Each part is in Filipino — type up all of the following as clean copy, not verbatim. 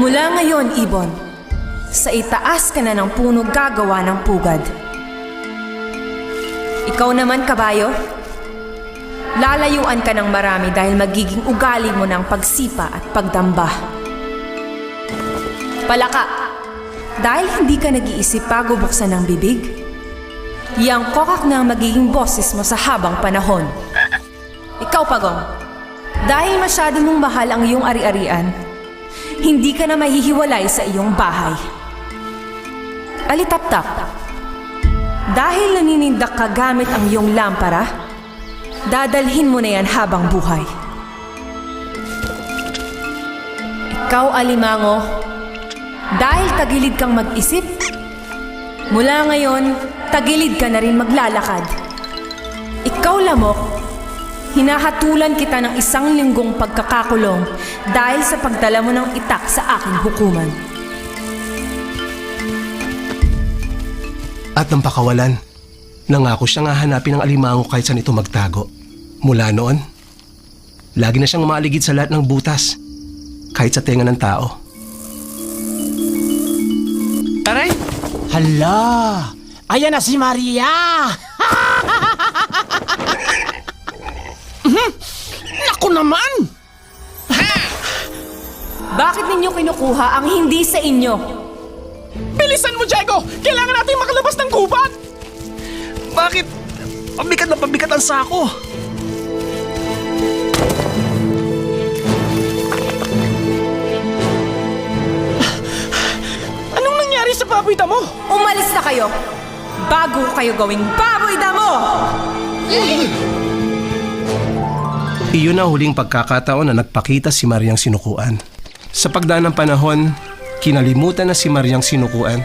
Mula ngayon, Ibon, sa itaas ka na ng puno gagawa ng pugad. Ikaw naman, kabayo, lalayuan ka ng marami dahil magiging ugali mo ng pagsipa at pagdamba. Palaka, dahil hindi ka nag-iisip bago buksan ng bibig, yang kokak na ang magiging boses mo sa habang panahon. Ikaw, Pagong, dahil masyado mong mahal ang iyong ari-arian, hindi ka na mahihiwalay sa iyong bahay. Alitap-tap, dahil naninindak ka gamit ang iyong lampara, dadalhin mo na yan habang buhay. Ikaw, Alimango, dahil tagilid kang mag-isip, mula ngayon, tagilid ka na rin maglalakad. Ikaw, Lamok, hinahatulan kita ng 1 linggong pagkakakulong dahil sa pagdala mo ng itak sa aking hukuman. At nang pakawalan, nangako siyang hahanapin ng alimango kahit saan ito magtago. Mula noon, lagi na siyang umaaligid sa lahat ng butas, kahit sa tenga ng tao. Aray! Hala! Ayan na si Maria! Naku naman! Bakit ninyo kinukuha ang hindi sa inyo? Bilisan mo, Diego! Kailangan natin makalabas ng gubat! Bakit? Pabigat na pabigat ang sako. Anong nangyari sa baboy damo? Umalis na kayo bago kayo gawing baboy damo! Iyon ang huling pagkakataon na nagpakita si Mariang Sinukuan. Sa pagdaan ng panahon, kinalimutan na si Mariang Sinukuan.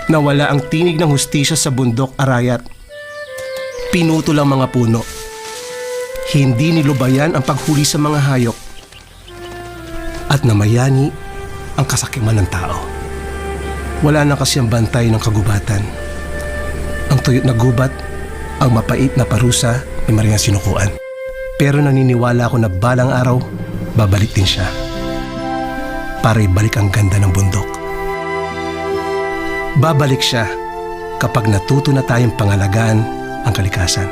Nawala ang tinig ng hustisya sa bundok Arayat. Pinutol ang mga puno. Hindi nilubayan ang paghuli sa mga hayop. At namayani ang kasakiman ng tao. Wala na kasi ang bantay ng kagubatan. Ang tuyot na gubat, ang mapait na parusa ni Mariang Sinukuan. Pero naniniwala ako na balang araw, babalik din siya. Para ibalik ang ganda ng bundok. Babalik siya kapag natuto na tayong pangalagaan ang kalikasan.